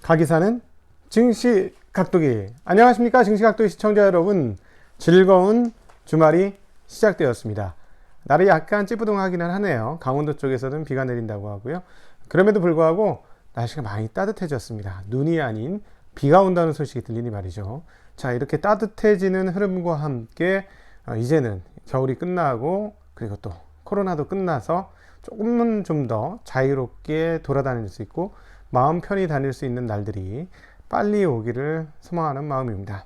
가기사는 증시각도기. 안녕하십니까 증시각도기 시청자 여러분. 즐거운 주말이 시작되었습니다. 날이 약간 찌뿌둥하기는 하네요. 강원도 쪽에서는 비가 내린다고 하고요. 그럼에도 불구하고 날씨가 많이 따뜻해졌습니다. 눈이 아닌 비가 온다는 소식이 들리니 말이죠. 자, 이렇게 따뜻해지는 흐름과 함께 이제는 겨울이 끝나고 그리고 또 코로나도 끝나서 조금은 좀 더 자유롭게 돌아다닐 수 있고 마음 편히 다닐 수 있는 날들이 빨리 오기를 소망하는 마음입니다.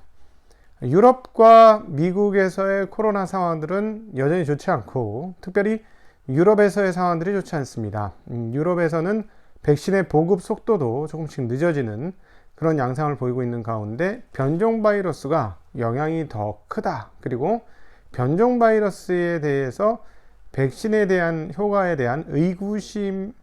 유럽과 미국에서의 코로나 상황들은 여전히 좋지 않고 특별히 유럽에서의 상황들이 좋지 않습니다. 유럽에서는 백신의 보급 속도도 조금씩 늦어지는 그런 양상을 보이고 있는 가운데 변종 바이러스가 영향이 더 크다. 그리고 변종 바이러스에 대해서 백신에 대한 효과에 대한 의구심이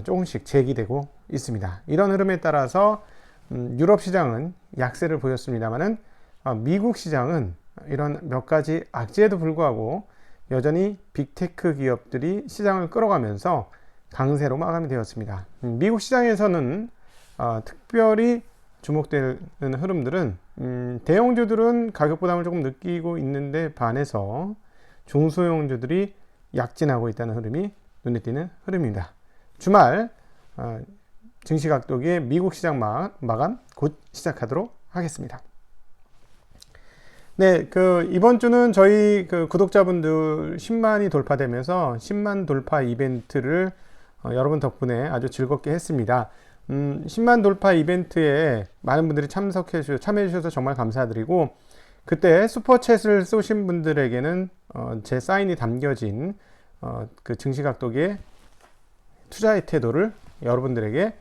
조금씩 제기되고 있습니다. 이런 흐름에 따라서 유럽 시장은 약세를 보였습니다만은 미국 시장은 이런 몇 가지 악재에도 불구하고 여전히 빅테크 기업들이 시장을 끌어가면서 강세로 마감이 되었습니다. 미국 시장에서는 특별히 주목되는 흐름들은 대형주들은 가격 부담을 조금 느끼고 있는데 반해서 중소형주들이 약진하고 있다는 흐름이 눈에 띄는 흐름입니다. 주말 증시각도기의 미국 시장 마감 곧 시작하도록 하겠습니다. 네, 이번 주는 저희 구독자분들 10만이 돌파되면서 10만 돌파 이벤트를 여러분 덕분에 아주 즐겁게 했습니다. 10만 돌파 이벤트에 많은 분들이 참여해 주셔서 정말 감사드리고 그때 슈퍼챗을 쏘신 분들에게는 제 사인이 담겨진 그 증시각도기의 투자의 태도를 여러분들에게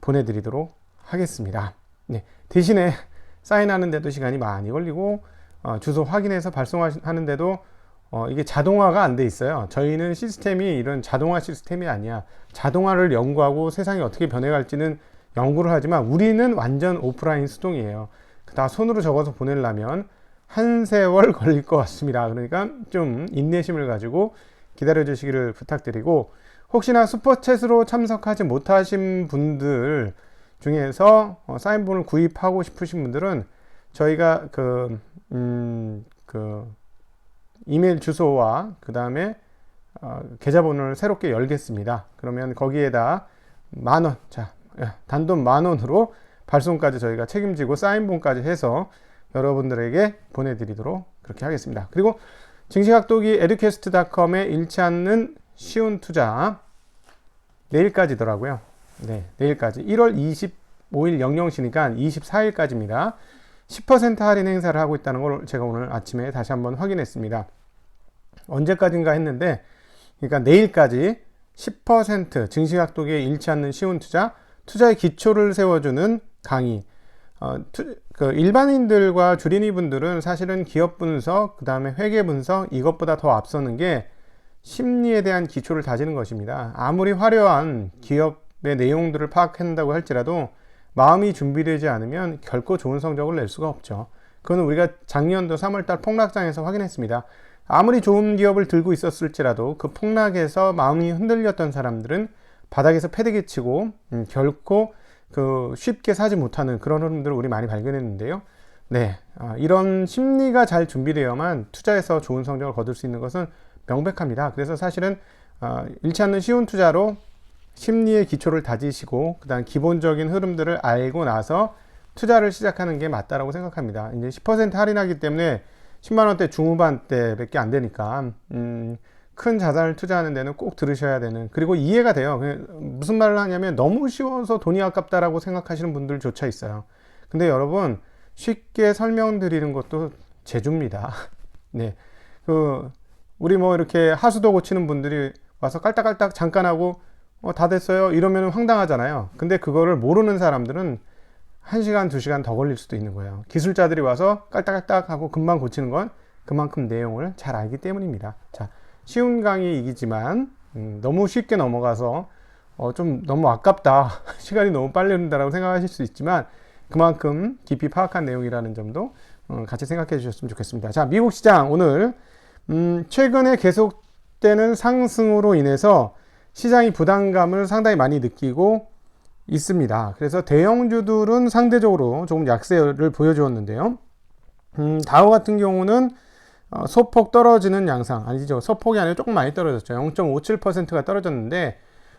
보내드리도록 하겠습니다. 네, 대신에 사인하는데도 시간이 많이 걸리고 주소 확인해서 발송하는데도 이게 자동화가 안 돼 있어요. 저희는 시스템이 이런 자동화 시스템이 아니야. 자동화를 연구하고 세상이 어떻게 변해갈지는 연구를 하지만 우리는 완전 오프라인 수동이에요. 다 손으로 적어서 보내려면 한 세월 걸릴 것 같습니다. 그러니까 좀 인내심을 가지고 기다려 주시기를 부탁드리고 혹시나 슈퍼챗으로 참석하지 못하신 분들 중에서 사인본을 구입하고 싶으신 분들은 저희가 이메일 주소와 그 다음에 계좌번호를 새롭게 열겠습니다. 그러면 거기에다 만원, 단돈 만원으로 발송까지 저희가 책임지고 사인본까지 해서 여러분들에게 보내드리도록 그렇게 하겠습니다. 그리고 증시각도기 educast.com에 잃지 않는 쉬운 투자 내일까지더라고요. 네, 내일까지 1월 25일 00시니까 24일까지입니다. 10% 할인 행사를 하고 있다는 걸 제가 오늘 아침에 다시 한번 확인했습니다. 언제까지인가 했는데 그러니까 내일까지 10% 증시각도기에 잃지 않는 쉬운 투자의 기초를 세워주는 강의. 일반인들과 주린이 분들은 사실은 기업 분석, 그 다음에 회계 분석 이것보다 더 앞서는 게 심리에 대한 기초를 다지는 것입니다. 아무리 화려한 기업의 내용들을 파악한다고 할지라도 마음이 준비되지 않으면 결코 좋은 성적을 낼 수가 없죠. 그건 우리가 작년도 3월달 폭락장에서 확인했습니다. 아무리 좋은 기업을 들고 있었을지라도 그 폭락에서 마음이 흔들렸던 사람들은 바닥에서 패대기 치고 결코 쉽게 사지 못하는 그런 흐름들을 우리 많이 발견했는데요. 네, 이런 심리가 잘 준비되어야만 투자에서 좋은 성적을 거둘 수 있는 것은 명백합니다. 그래서 사실은 잃지 않는 쉬운 투자로 심리의 기초를 다지시고 그 다음 기본적인 흐름들을 알고 나서 투자를 시작하는 게 맞다라고 생각합니다. 이제 10% 할인하기 때문에 10만원대 중후반대밖에 안 되니까 큰 자산을 투자하는 데는 꼭 들으셔야 되는, 그리고 이해가 돼요. 무슨 말을 하냐면 너무 쉬워서 돈이 아깝다라고 생각하시는 분들조차 있어요. 근데 여러분 쉽게 설명드리는 것도 재주입니다. 네, 우리 이렇게 하수도 고치는 분들이 와서 깔딱깔딱 잠깐 하고 다 됐어요 이러면 황당하잖아요. 근데 그거를 모르는 사람들은 1시간 2시간 더 걸릴 수도 있는 거예요. 기술자들이 와서 깔딱깔딱 하고 금방 고치는 건 그만큼 내용을 잘 알기 때문입니다. 자, 쉬운 강의이기지만 너무 쉽게 넘어가서 좀 너무 아깝다 시간이 너무 빨리 흐른다라고 생각하실 수 있지만 그만큼 깊이 파악한 내용이라는 점도 같이 생각해 주셨으면 좋겠습니다. 자, 미국 시장 오늘 최근에 계속되는 상승으로 인해서 시장이 부담감을 상당히 많이 느끼고 있습니다. 그래서 대형주들은 상대적으로 조금 약세를 보여주었는데요. 다우 같은 경우는 소폭 떨어지는 양상, 아니죠. 소폭이 아니라 조금 많이 떨어졌죠. 0.57%가 떨어졌는데,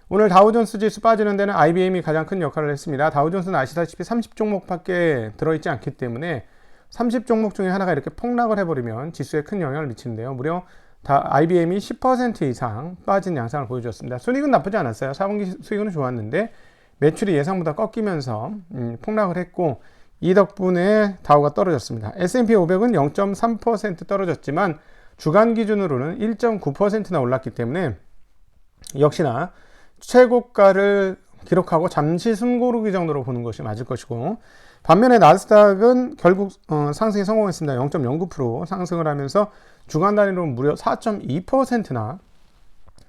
오늘 다우존스 지수 빠지는 데는 IBM이 가장 큰 역할을 했습니다. 다우존스는 아시다시피 30종목밖에 들어있지 않기 때문에 30종목 중에 하나가 이렇게 폭락을 해버리면 지수에 큰 영향을 미치는데요. 무려 IBM이 10% 이상 빠진 양상을 보여줬습니다. 순이익은 나쁘지 않았어요. 4분기 수익은 좋았는데 매출이 예상보다 꺾이면서 폭락을 했고, 이 덕분에 다우가 떨어졌습니다. S&P 500은 0.3% 떨어졌지만 주간 기준으로는 1.9%나 올랐기 때문에 역시나 최고가를 기록하고 잠시 숨고르기 정도로 보는 것이 맞을 것이고, 반면에 나스닥은 결국 상승에 성공했습니다. 0.09% 상승을 하면서 주간 단위로 무려 4.2%나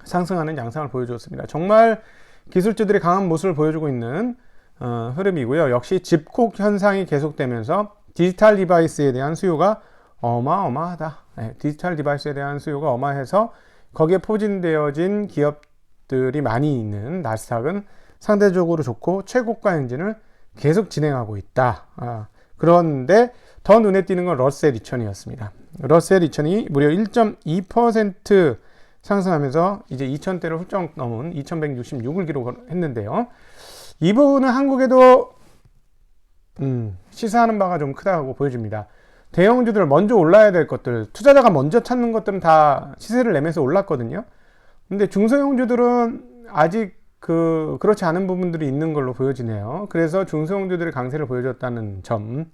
상승하는 양상을 보여주었습니다. 정말 기술주들이 강한 모습을 보여주고 있는 흐름이고요. 역시 집콕 현상이 계속되면서 디지털 디바이스에 대한 수요가 어마어마하다. 디지털 디바이스에 대한 수요가 어마해서 거기에 포진되어진 기업들이 많이 있는 나스닥은 상대적으로 좋고 최고가 행진을 계속 진행하고 있다. 그런데 더 눈에 띄는 건 러셀 2000이었습니다. 러셀 2000이 무려 1.2% 상승하면서 이제 2000대를 훌쩍 넘은 2166을 기록했는데요. 이 부분은 한국에도 시사하는 바가 좀 크다고 보여집니다. 대형주들 먼저 올라야 될 것들, 투자자가 먼저 찾는 것들은 다 시세를 내면서 올랐거든요. 근데 중소형주들은 아직 그렇지 않은 부분들이 있는 걸로 보여지네요. 그래서 중소형주들의 강세를 보여줬다는 점.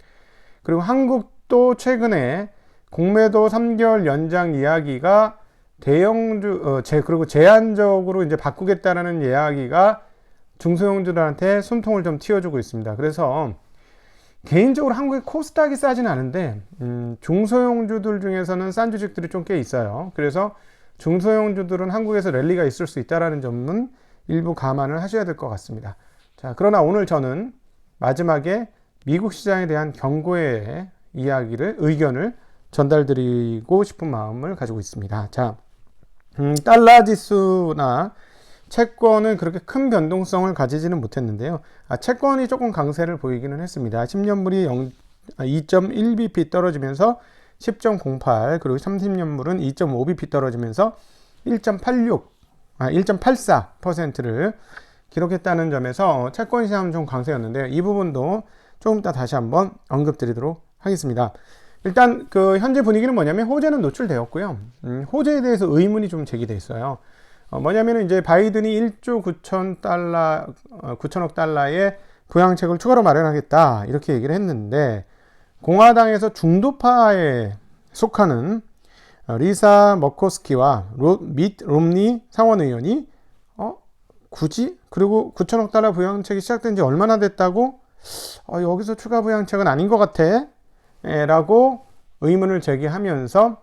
그리고 한국도 최근에 공매도 3개월 연장 이야기가 그리고 제한적으로 이제 바꾸겠다라는 이야기가 중소형주들한테 숨통을 좀 틔워주고 있습니다. 그래서 개인적으로 한국의 코스닥이 싸진 않은데 중소형주들 중에서는 싼 주식들이 좀 꽤 있어요. 그래서 중소형주들은 한국에서 랠리가 있을 수 있다는 점은 일부 감안을 하셔야 될 것 같습니다. 자, 그러나 오늘 저는 마지막에 미국 시장에 대한 경고의 의견을 전달드리고 싶은 마음을 가지고 있습니다. 자, 달러 지수나 채권은 그렇게 큰 변동성을 가지지는 못했는데요. 채권이 조금 강세를 보이기는 했습니다. 10년물이 2.1bp 떨어지면서 10.08, 그리고 30년물은 2.5bp 떨어지면서 1.84%를 기록했다는 점에서 채권 시장은 좀 강세였는데, 이 부분도 조금 이따 다시 한번 언급드리도록 하겠습니다. 일단 현재 분위기는 뭐냐면 호재는 노출되었고요. 호재에 대해서 의문이 좀 제기돼 있어요. 뭐냐면 이제 바이든이 1조 9천억 달러의 부양책을 추가로 마련하겠다 이렇게 얘기를 했는데, 공화당에서 중도파에 속하는 리사 머코스키와 밋 롬니 상원 의원이 굳이? 그리고 9천억 달러 부양책이 시작된 지 얼마나 됐다고? 여기서 추가 부양책은 아닌 것 같아 라고 의문을 제기하면서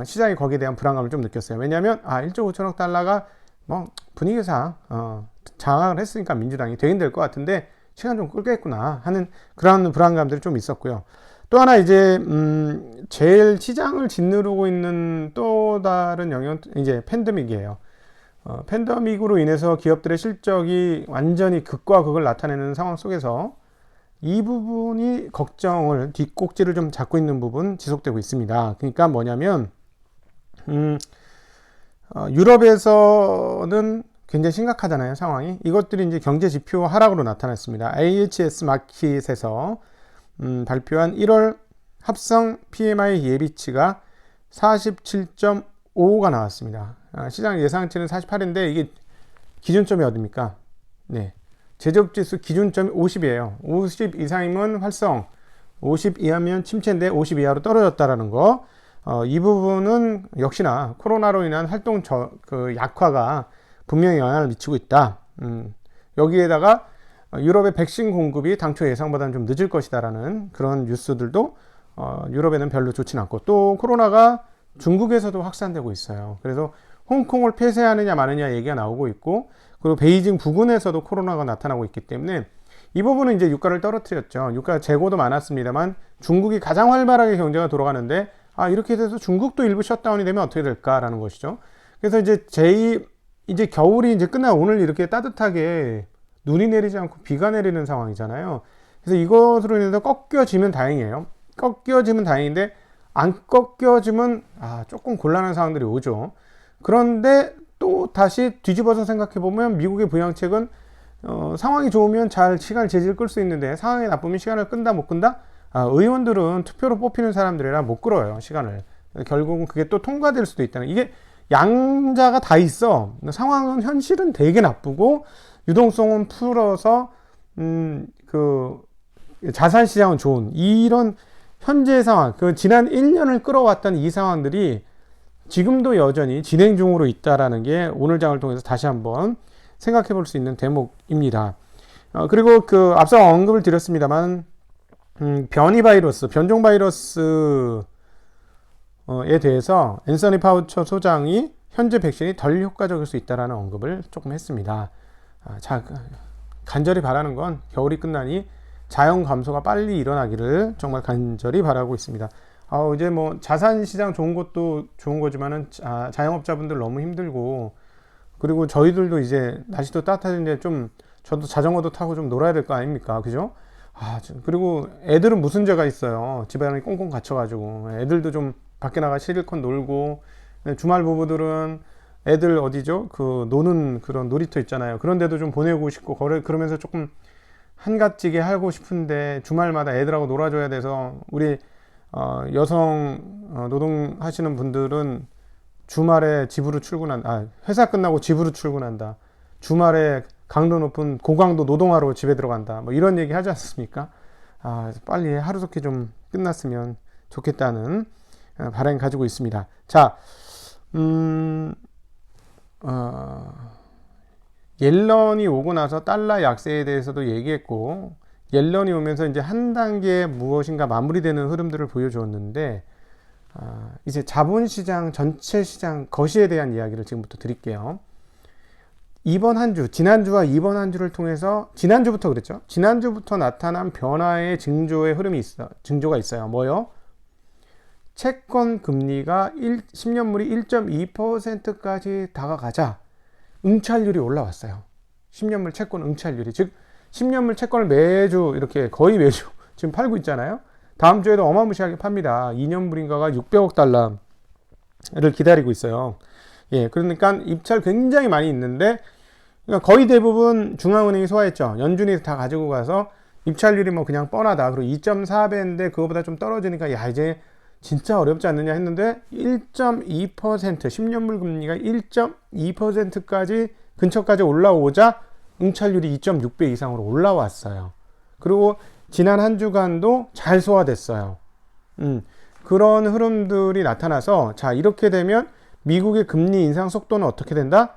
시장이 거기에 대한 불안감을 좀 느꼈어요. 왜냐하면 1조 5천억 달러가 뭐 분위기상 장악을 했으니까 민주당이 되긴 될 것 같은데 시간 좀 끌겠구나 하는 그런 불안감들이 좀 있었고요. 또 하나 이제 제일 시장을 짓누르고 있는 또 다른 영역은 이제 팬데믹이에요. 팬데믹으로 인해서 기업들의 실적이 완전히 극과 극을 나타내는 상황 속에서 이 부분이 뒷꼭지를 좀 잡고 있는 부분 지속되고 있습니다. 그러니까 뭐냐면 유럽에서는 굉장히 심각하잖아요, 상황이. 이것들이 이제 경제 지표 하락으로 나타났습니다. IHS 마켓에서 발표한 1월 합성 PMI 예비치가 47.5가 나왔습니다. 시장 예상치는 48인데 이게 기준점이 어딥니까? 네. 제조업지수 기준점이 50이에요. 50 이상이면 활성, 50 이하면 침체인데 50 이하로 떨어졌다라는 거. 이 부분은 역시나 코로나로 인한 활동 약화가 분명히 영향을 미치고 있다. 여기에다가 유럽의 백신 공급이 당초 예상보다는 좀 늦을 것이다라는 그런 뉴스들도 유럽에는 별로 좋지는 않고, 또 코로나가 중국에서도 확산되고 있어요. 그래서 홍콩을 폐쇄하느냐 마느냐 얘기가 나오고 있고, 그리고 베이징 부근에서도 코로나가 나타나고 있기 때문에 이 부분은 이제 유가를 떨어뜨렸죠. 유가 재고도 많았습니다만 중국이 가장 활발하게 경제가 돌아가는데 이렇게 돼서 중국도 일부 셧다운이 되면 어떻게 될까라는 것이죠. 그래서 이제 겨울이 이제 끝나고 오늘 이렇게 따뜻하게 눈이 내리지 않고 비가 내리는 상황이잖아요. 그래서 이것으로 인해서 꺾여지면 다행이에요. 꺾여지면 다행인데 안 꺾여지면 조금 곤란한 상황들이 오죠. 그런데 또 다시 뒤집어서 생각해 보면 미국의 부양책은 상황이 좋으면 잘 시간을 제질 끌 수 있는데 상황이 나쁘면 시간을 끈다 못 끈다? 의원들은 투표로 뽑히는 사람들이라 못 끌어요, 시간을. 결국은 그게 또 통과될 수도 있다는, 이게 양자가 다 있어. 상황은 현실은 되게 나쁘고 유동성은 풀어서 그 자산 시장은 좋은, 이런 현재 상황, 그 지난 1년을 끌어왔던 이 상황들이 지금도 여전히 진행 중으로 있다라는 게 오늘 장을 통해서 다시 한번 생각해 볼 수 있는 대목입니다. 그리고 그 앞서 언급을 드렸습니다만 변이 바이러스, 변종 바이러스에 대해서 앤서니 파우처 소장이 현재 백신이 덜 효과적일 수 있다라는 언급을 조금 했습니다. 자, 간절히 바라는 건 겨울이 끝나니 자연 감소가 빨리 일어나기를 정말 간절히 바라고 있습니다. 이제 뭐 자산 시장 좋은 것도 좋은 거지만은 자영업자분들 너무 힘들고, 그리고 저희들도 이제 날씨도 따뜻해진데 좀 저도 자전거도 타고 좀 놀아야 될 거 아닙니까? 그죠? 그리고 애들은 무슨 죄가 있어요? 집안에 꽁꽁 갇혀가지고 애들도 좀 밖에 나가 실컷 놀고, 주말 부부들은 애들 어디죠? 그 노는 그런 놀이터 있잖아요. 그런 데도 좀 보내고 싶고 그러면서 조금 한갓지게 하고 싶은데 주말마다 애들하고 놀아줘야 돼서 우리 여성 노동하시는 분들은 주말에 집으로 회사 끝나고 집으로 출근한다. 주말에 강도 높은 고강도 노동하러 집에 들어간다. 뭐 이런 얘기 하지 않습니까? 빨리 하루속히 좀 끝났으면 좋겠다는 바람 가지고 있습니다. 자, 옐런이 오고 나서 달러 약세에 대해서도 얘기했고, 옐런이 오면서 이제 한 단계 무엇인가 마무리되는 흐름들을 보여주었는데, 이제 자본시장, 전체 시장, 거시에 대한 이야기를 지금부터 드릴게요. 이번 한 주, 지난주와 이번 한 주를 통해서, 지난주부터 그랬죠? 지난주부터 나타난 변화의 징조가 있어요. 뭐요? 채권 금리가 10년물이 1.2%까지 다가가자 응찰률이 올라왔어요. 10년물 채권 응찰률이. 즉 10년물 채권을 매주 이렇게 거의 매주 지금 팔고 있잖아요. 다음 주에도 어마무시하게 팝니다. 2년물인가가 600억 달러를 기다리고 있어요. 예, 그러니까 입찰 굉장히 많이 있는데, 그러니까 거의 대부분 중앙은행이 소화했죠. 연준이 다 가지고 가서 입찰률이 뭐 그냥 뻔하다. 그리고 2.4배인데 그거보다 좀 떨어지니까 이제 진짜 어렵지 않느냐 했는데 1.2% 10년물 금리가 1.2%까지 근처까지 올라오자 응찰률이 2.6배 이상으로 올라왔어요. 그리고 지난 한 주간도 잘 소화됐어요. 그런 흐름들이 나타나서, 자, 이렇게 되면 미국의 금리 인상 속도는 어떻게 된다?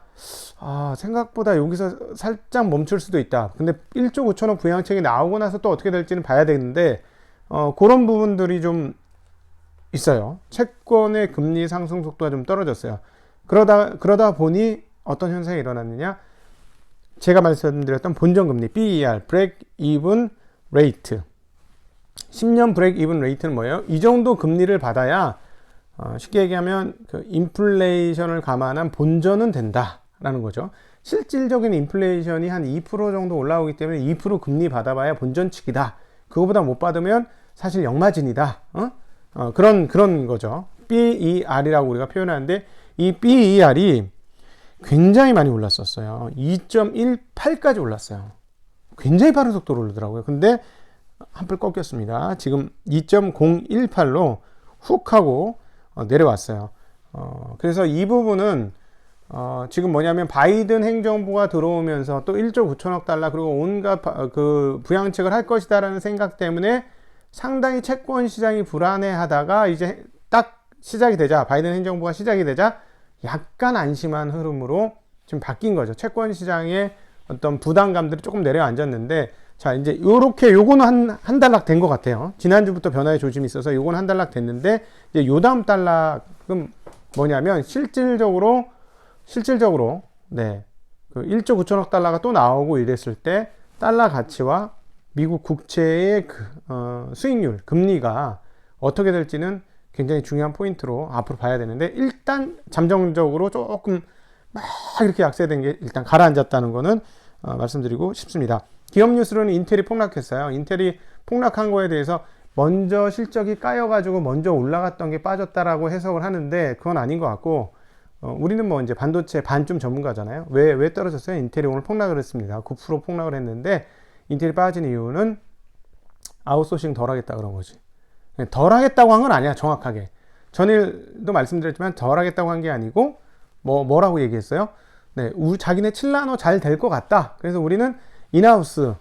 생각보다 여기서 살짝 멈출 수도 있다. 근데 1조 9천억 부양책이 나오고 나서 또 어떻게 될지는 봐야 되는데, 그런 부분들이 좀 있어요. 채권의 금리 상승 속도가 좀 떨어졌어요. 그러다 보니 어떤 현상이 일어났느냐? 제가 말씀드렸던 본전금리 BER, Break Even Rate. 10년 Break Even Rate는 뭐예요? 이 정도 금리를 받아야 쉽게 얘기하면 그 인플레이션을 감안한 본전은 된다라는 거죠. 실질적인 인플레이션이 한 2% 정도 올라오기 때문에 2% 금리 받아봐야 본전치기다. 그거보다 못 받으면 사실 역마진이다. 그런 거죠. BER이라고 우리가 표현하는데, 이 BER이 굉장히 많이 올랐었어요. 2.18까지 올랐어요. 굉장히 빠른 속도로 오르더라고요. 근데 한풀 꺾였습니다. 지금 2.018로 훅 하고 내려왔어요. 그래서 이 부분은 지금 뭐냐면 바이든 행정부가 들어오면서 또 1조 9천억 달러 그리고 온갖 그 부양책을 할 것이다라는 생각 때문에 상당히 채권 시장이 불안해하다가 이제 딱 시작이 되자, 바이든 행정부가 시작이 되자 약간 안심한 흐름으로 지금 바뀐 거죠. 채권 시장의 어떤 부담감들이 조금 내려앉았는데, 자, 이제 요거는 한 달락 된 것 같아요. 지난주부터 변화의 조짐이 있어서 요건 한 달락 됐는데, 이제 요 다음 달락은 뭐냐면 실질적으로 네, 그 1조 9천억 달러가 또 나오고 이랬을 때 달러 가치와 미국 국채의 수익률, 금리가 어떻게 될지는 굉장히 중요한 포인트로 앞으로 봐야 되는데, 일단 잠정적으로 조금 막 이렇게 약세된 게 일단 가라앉았다는 거는 말씀드리고 싶습니다. 기업 뉴스로는 인텔이 폭락했어요. 인텔이 폭락한 거에 대해서 먼저 실적이 까여가지고 먼저 올라갔던 게 빠졌다라고 해석을 하는데 그건 아닌 것 같고, 우리는 뭐 이제 반도체 반쯤 전문가잖아요. 왜 떨어졌어요? 인텔이 오늘 폭락을 했습니다. 9% 폭락을 했는데 인텔이 빠진 이유는 아웃소싱 덜 하겠다 그런 거지. 덜 하겠다고 한 건 아니야, 정확하게. 전일도 말씀드렸지만 덜 하겠다고 한 게 아니고 뭐라고 얘기했어요? 네, 자기네 7나노 잘 될 것 같다. 그래서 우리는 인하우스,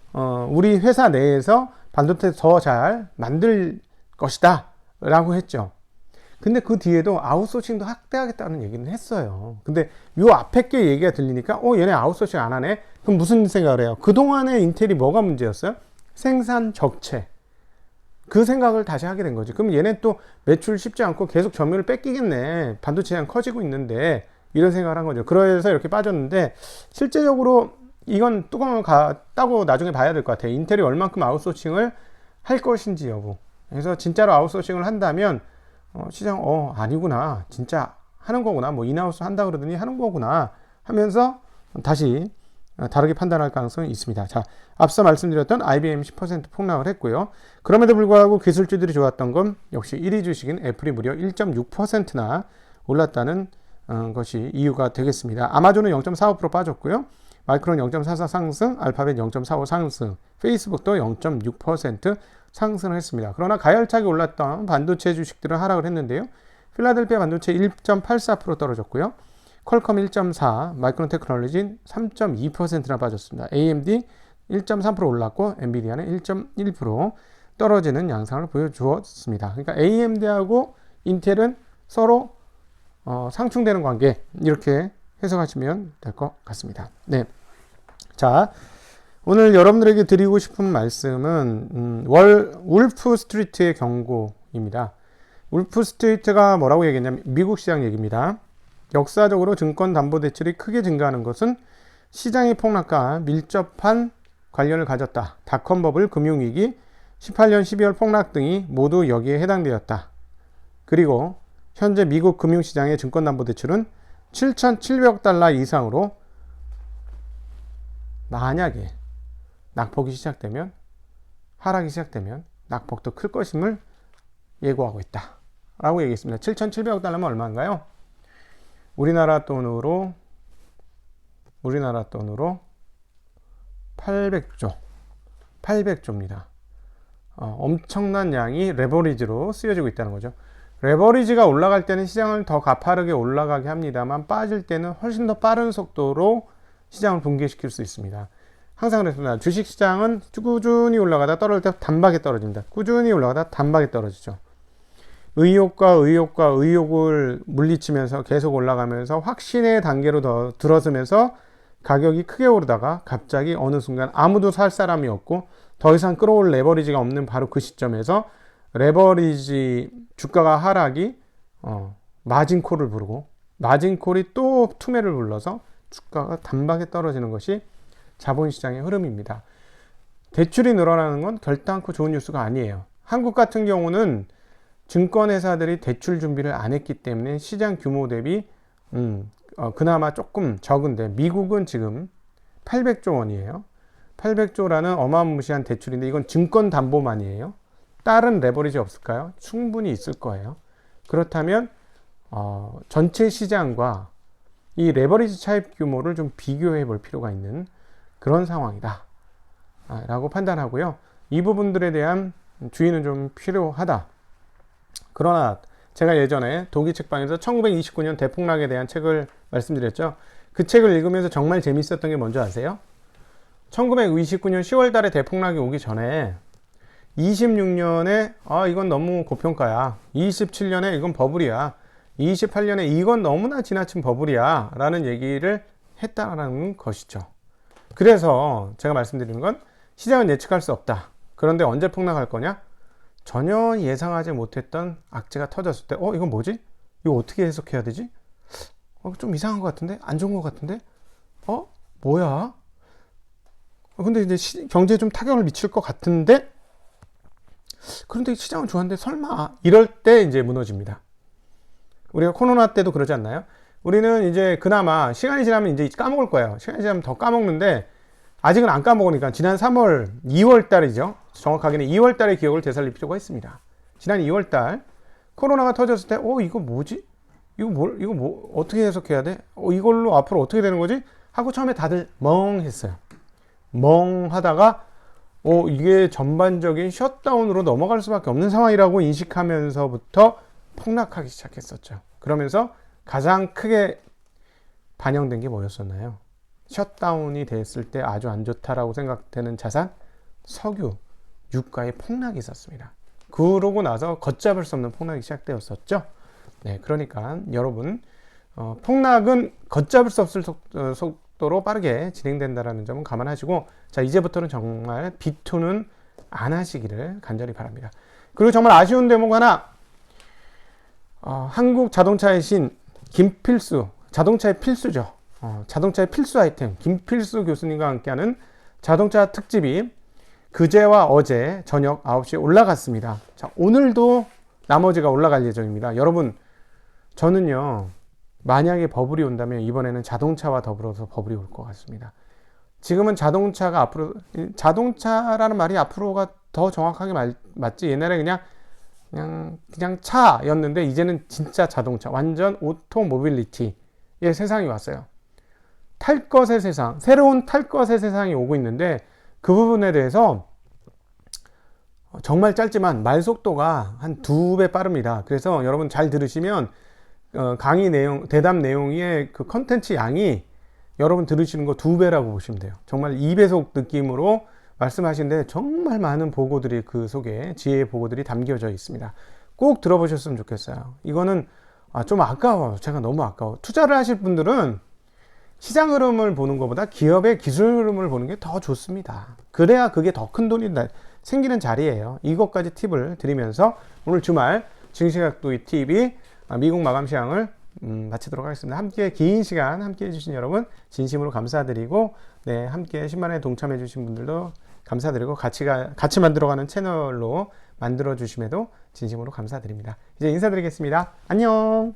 우리 회사 내에서 반도체 더 잘 만들 것이다 라고 했죠. 근데 그 뒤에도 아웃소싱도 확대하겠다는 얘기는 했어요. 근데 요 앞에 게 얘기가 들리니까 얘네 아웃소싱 안 하네? 그럼 무슨 생각을 해요? 그동안에 인텔이 뭐가 문제였어요? 생산 적체. 그 생각을 다시 하게 된 거지. 그럼 얘네 또 매출 쉽지 않고 계속 점유율 뺏기겠네. 반도체 시장 커지고 있는데 이런 생각을 한 거죠. 그래서 이렇게 빠졌는데 실제적으로 이건 뚜껑을 따고 나중에 봐야 될 것 같아요. 인텔이 얼만큼 아웃소싱을 할 것인지 여부. 그래서 진짜로 아웃소싱을 한다면 시장 아니구나. 진짜 하는 거구나. 뭐 인하우스 한다 그러더니 하는 거구나 하면서 다시 다르게 판단할 가능성이 있습니다. 자, 앞서 말씀드렸던 IBM 10% 폭락을 했고요. 그럼에도 불구하고 기술주들이 좋았던 건 역시 1위 주식인 애플이 무려 1.6%나 올랐다는 것이 이유가 되겠습니다. 아마존은 0.45% 빠졌고요. 마이크론 0.44 상승, 알파벳 0.45 상승, 페이스북도 0.6% 상승을 했습니다. 그러나 가열차게 올랐던 반도체 주식들은 하락을 했는데요. 필라델피아 반도체 1.84% 떨어졌고요. 퀄컴 1.4, 마이크론 테크놀로지 3.2%나 빠졌습니다. AMD 1.3% 올랐고 엔비디아는 1.1% 떨어지는 양상을 보여주었습니다. 그러니까 AMD하고 인텔은 서로 상충되는 관계, 이렇게 해석하시면 될 것 같습니다. 네. 자, 오늘 여러분들에게 드리고 싶은 말씀은 울프 스트리트의 경고입니다. 울프 스트리트가 뭐라고 얘기했냐면 미국 시장 얘기입니다. 역사적으로 증권담보대출이 크게 증가하는 것은 시장의 폭락과 밀접한 관련을 가졌다. 닷컴버블, 금융위기, 18년 12월 폭락 등이 모두 여기에 해당되었다. 그리고 현재 미국 금융시장의 증권담보대출은 7,700억 달러 이상으로 만약에 낙폭이 시작되면, 하락이 시작되면 낙폭도 클 것임을 예고하고 있다 라고 얘기했습니다. 7,700억 달러면 얼마인가요? 우리나라 돈으로 800조입니다. 엄청난 양이 레버리지로 쓰여지고 있다는 거죠. 레버리지가 올라갈 때는 시장을 더 가파르게 올라가게 합니다만 빠질 때는 훨씬 더 빠른 속도로 시장을 붕괴시킬 수 있습니다. 항상 그랬습니다. 주식시장은 꾸준히 올라가다 떨어질 때 단박에 떨어집니다. 꾸준히 올라가다 단박에 떨어지죠. 의욕과 의욕을 물리치면서 계속 올라가면서 확신의 단계로 더 들어서면서 가격이 크게 오르다가 갑자기 어느 순간 아무도 살 사람이 없고 더 이상 끌어올 레버리지가 없는 바로 그 시점에서 레버리지 주가가 하락이 마진콜을 부르고 마진콜이 또 투매를 불러서 주가가 단박에 떨어지는 것이 자본시장의 흐름입니다. 대출이 늘어나는 건 결단코 좋은 뉴스가 아니에요. 한국 같은 경우는 증권회사들이 대출 준비를 안 했기 때문에 시장 규모 대비 그나마 조금 적은데 미국은 지금 800조 원이에요. 800조라는 어마무시한 대출인데 이건 증권 담보만이에요. 다른 레버리지 없을까요? 충분히 있을 거예요. 그렇다면 전체 시장과 이 레버리지 차입 규모를 좀 비교해 볼 필요가 있는 그런 상황이다 라고 판단하고요. 이 부분들에 대한 주의는 좀 필요하다. 그러나 제가 예전에 독일 책방에서 1929년 대폭락에 대한 책을 말씀드렸죠. 그 책을 읽으면서 정말 재밌었던 게 뭔지 아세요? 1929년 10월 달에 대폭락이 오기 전에 26년에 이건 너무 고평가야. 27년에 이건 버블이야. 28년에 이건 너무나 지나친 버블이야 라는 얘기를 했다라는 것이죠. 그래서 제가 말씀드리는 건 시장은 예측할 수 없다. 그런데 언제 폭락할 거냐? 전혀 예상하지 못했던 악재가 터졌을 때 이건 뭐지? 이거 어떻게 해석해야 되지? 좀 이상한 것 같은데? 안 좋은 것 같은데? 뭐야? 근데 이제 경제에 좀 타격을 미칠 것 같은데? 그런데 시장은 좋았는데 설마 이럴 때 이제 무너집니다. 우리가 코로나 때도 그러지 않나요? 우리는 이제 그나마 시간이 지나면 이제 까먹을 거예요. 시간이 지나면 더 까먹는데 아직은 안 까먹으니까 지난 3월, 2월 달이죠. 정확하게는 2월 달의 기억을 되살릴 필요가 있습니다. 지난 2월 달 코로나가 터졌을 때 이거 뭐지? 이거 뭐 어떻게 해석해야 돼? 이걸로 앞으로 어떻게 되는 거지? 하고 처음에 다들 멍했어요. 멍하다가 이게 전반적인 셧다운으로 넘어갈 수밖에 없는 상황이라고 인식하면서부터 폭락하기 시작했었죠. 그러면서 가장 크게 반영된 게 뭐였었나요? 셧다운이 됐을 때 아주 안 좋다라고 생각되는 자산, 석유, 유가의 폭락이 있었습니다. 그러고 나서 걷잡을 수 없는 폭락이 시작되었었죠. 네, 그러니까 여러분 폭락은 걷잡을 수 없을 속도로 빠르게 진행된다는 점은 감안하시고, 자, 이제부터는 정말 비투는 안 하시기를 간절히 바랍니다. 그리고 정말 아쉬운 대목 하나, 한국 자동차의 신 김필수, 자동차의 필수죠. 자동차의 필수 아이템 김필수 교수님과 함께하는 자동차 특집이 그제와 어제 저녁 9시에 올라갔습니다. 자, 오늘도 나머지가 올라갈 예정입니다. 여러분, 저는요, 만약에 버블이 온다면 이번에는 자동차와 더불어서 버블이 올 것 같습니다. 지금은 자동차가 앞으로, 자동차라는 말이 앞으로가 더 정확하게 맞지. 옛날에 그냥 차였는데 이제는 진짜 자동차, 완전 오토모빌리티의 세상이 왔어요. 탈 것의 세상, 새로운 탈 것의 세상이 오고 있는데, 그 부분에 대해서 정말 짧지만 말 속도가 한 2배 빠릅니다. 그래서 여러분 잘 들으시면 강의 내용, 대담 내용의 그 컨텐츠 양이 여러분 들으시는 거 2배라고 보시면 돼요. 정말 2배속 느낌으로 말씀하시는데 정말 많은 보고들이 그 속에 지혜의 보고들이 담겨져 있습니다. 꼭 들어보셨으면 좋겠어요. 이거는 좀 아까워요. 제가 너무 아까워. 투자를 하실 분들은 시장 흐름을 보는 것보다 기업의 기술 흐름을 보는 게 더 좋습니다. 그래야 그게 더 큰 돈이 생기는 자리예요. 이것까지 팁을 드리면서 오늘 주말 증시각도의 TV 미국 마감 시황을 마치도록 하겠습니다. 함께 긴 시간 함께 해주신 여러분 진심으로 감사드리고, 네, 함께 10만에 동참해 주신 분들도 감사드리고, 같이 만들어가는 채널로 만들어 주심에도 진심으로 감사드립니다. 이제 인사드리겠습니다. 안녕.